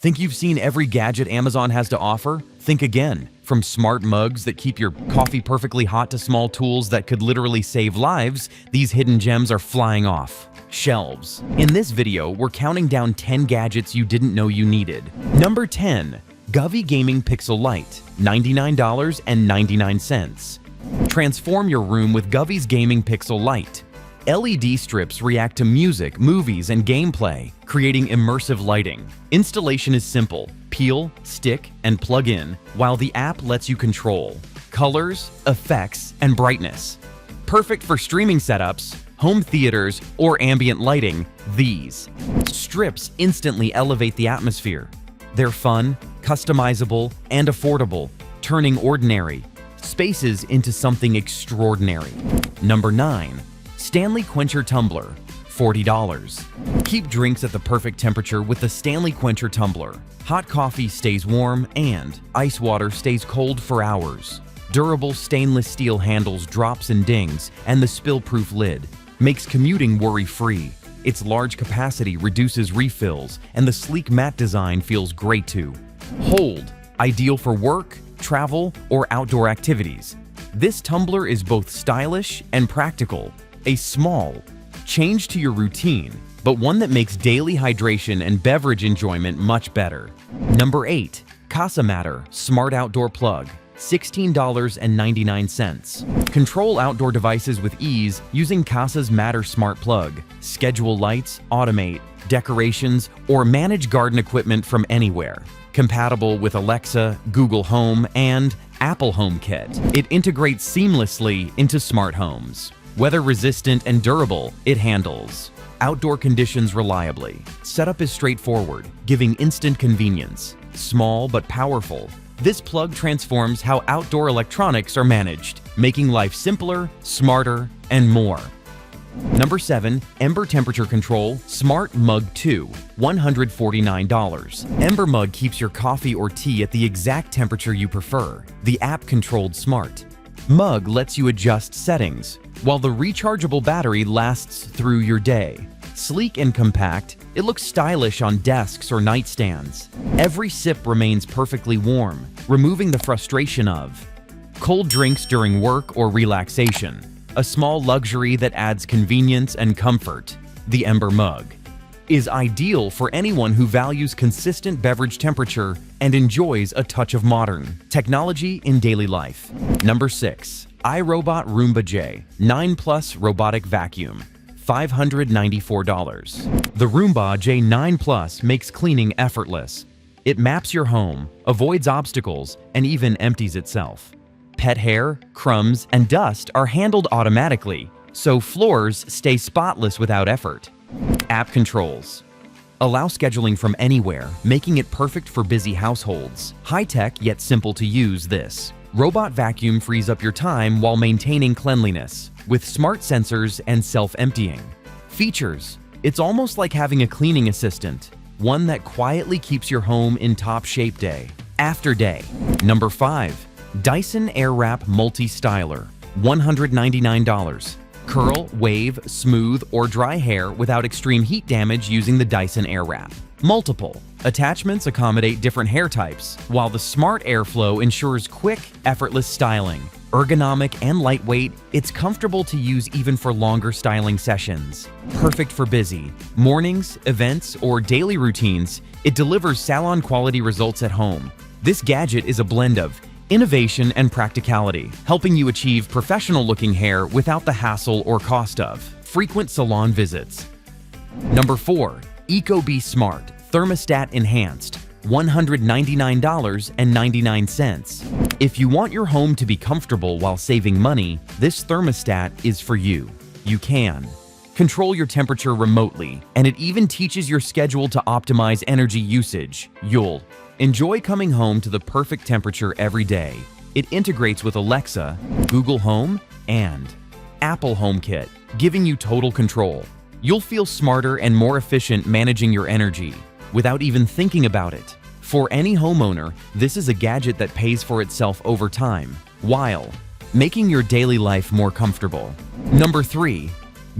Think you've seen every gadget Amazon has to offer? Think again. From smart mugs that keep your coffee perfectly hot to small tools that could literally save lives, these hidden gems are flying off shelves. In this video, we're counting down 10 gadgets you didn't know you needed. Number 10. Govee Gaming Pixel Light, $99.99. Transform your room with Govee's Gaming Pixel Light. LED strips react to music, movies, and gameplay, creating immersive lighting. Installation is simple. Peel, stick, and plug in, while the app lets you control colors, effects, and brightness. Perfect for streaming setups, home theaters, or ambient lighting, these strips instantly elevate the atmosphere. They're fun, customizable, and affordable, turning ordinary spaces into something extraordinary. Number 9. Stanley Quencher Tumbler, $40. Keep drinks at the perfect temperature with the Stanley Quencher Tumbler. Hot coffee stays warm and ice water stays cold for hours. Durable stainless steel handles drops and dings, and the spill-proof lid makes commuting worry-free. Its large capacity reduces refills, and the sleek matte design feels great too. Hold, ideal for work, travel, or outdoor activities. This tumbler is both stylish and practical. A small change to your routine, but one that makes daily hydration and beverage enjoyment much better. Number 8. Kasa Smart Outdoor Plug, $16.99. Control outdoor devices with ease using Kasa's Matter Smart Plug. Schedule lights, automate, decorations, or manage garden equipment from anywhere. Compatible with Alexa, Google Home, and Apple HomeKit. It integrates seamlessly into smart homes. Weather-resistant and durable, it handles outdoor conditions reliably. Setup is straightforward, giving instant convenience. Small but powerful, this plug transforms how outdoor electronics are managed, making life simpler, smarter, and more. Number 7. Ember Temperature Control Smart Mug 2, $149. Ember Mug keeps your coffee or tea at the exact temperature you prefer. The app-controlled smart mug lets you adjust settings, while the rechargeable battery lasts through your day. Sleek and compact, it looks stylish on desks or nightstands. Every sip remains perfectly warm, removing the frustration of cold drinks during work or relaxation. A small luxury that adds convenience and comfort. The Ember Mug is ideal for anyone who values consistent beverage temperature and enjoys a touch of modern technology in daily life. Number 6. iRobot Roomba J 9+ Robotic Vacuum, $594. The Roomba J9+ makes cleaning effortless. It maps your home, avoids obstacles, and even empties itself. Pet hair, crumbs, and dust are handled automatically, so floors stay spotless without effort. App controls allow scheduling from anywhere, making it perfect for busy households. High-tech yet simple to use, this robot vacuum frees up your time while maintaining cleanliness with smart sensors and self-emptying features. It's almost like having a cleaning assistant, one that quietly keeps your home in top shape day after day. Number 5. Dyson Airwrap Multi-Styler, $199. Curl, wave, smooth, or dry hair without extreme heat damage using the Dyson Airwrap. Multiple attachments accommodate different hair types, while the smart airflow ensures quick, effortless styling. Ergonomic and lightweight, it's comfortable to use even for longer styling sessions. Perfect for busy mornings, events, or daily routines, it delivers salon-quality results at home. This gadget is a blend of innovation and practicality, helping you achieve professional-looking hair without the hassle or cost of frequent salon visits. Number 4. Ecobee Smart Thermostat Enhanced, $199.99. If you want your home to be comfortable while saving money, this thermostat is for you. You can control your temperature remotely, and it even teaches your schedule to optimize energy usage. You'll enjoy coming home to the perfect temperature every day. It integrates with Alexa, Google Home, and Apple HomeKit, giving you total control. You'll feel smarter and more efficient managing your energy without even thinking about it. For any homeowner, this is a gadget that pays for itself over time, while making your daily life more comfortable. Number 3.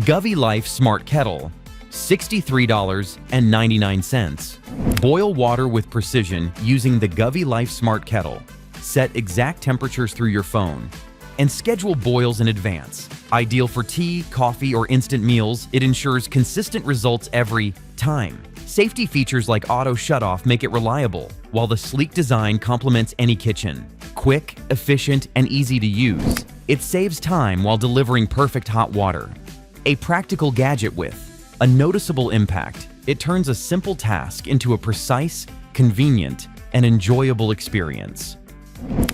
GoveeLife Smart Kettle, $63.99. Boil water with precision using the GoveeLife Smart Kettle. Set exact temperatures through your phone and schedule boils in advance. Ideal for tea, coffee, or instant meals, it ensures consistent results every time. Safety features like auto shutoff make it reliable, while the sleek design complements any kitchen. Quick, efficient, and easy to use, it saves time while delivering perfect hot water. A practical gadget with a noticeable impact, it turns a simple task into a precise, convenient, and enjoyable experience.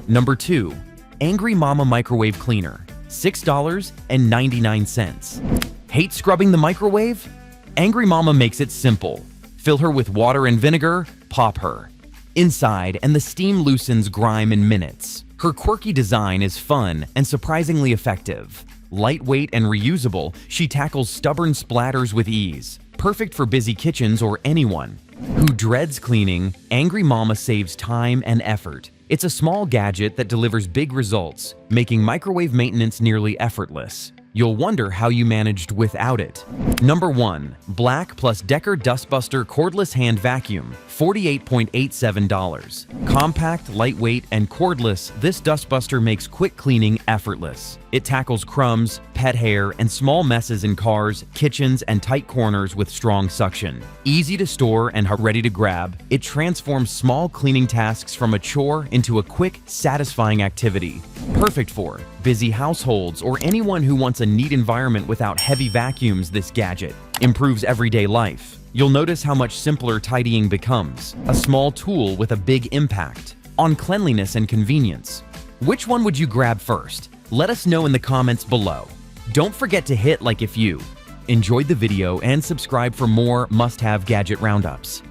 Number 2. Angry Mama Microwave Cleaner, $6.99. Hate scrubbing the microwave? Angry Mama makes it simple. Fill her with water and vinegar, pop her inside, and the steam loosens grime in minutes. Her quirky design is fun and surprisingly effective. Lightweight and reusable, she tackles stubborn splatters with ease. Perfect for busy kitchens or anyone who dreads cleaning, Angry Mama saves time and effort. It's a small gadget that delivers big results, making microwave maintenance nearly effortless. You'll wonder how you managed without it. Number 1. Black+Decker Dustbuster Cordless Hand Vacuum, $48.87. Compact, lightweight, and cordless, this dustbuster makes quick cleaning effortless. It tackles crumbs, pet hair, and small messes in cars, kitchens, and tight corners with strong suction. Easy to store and ready to grab, it transforms small cleaning tasks from a chore into a quick, satisfying activity. Perfect for busy households or anyone who wants a neat environment without heavy vacuums. This gadget improves everyday life. You'll notice how much simpler tidying becomes. A small tool with a big impact on cleanliness and convenience. Which one would you grab first? Let us know in the comments below. Don't forget to hit like if you enjoyed the video and subscribe for more must-have gadget roundups.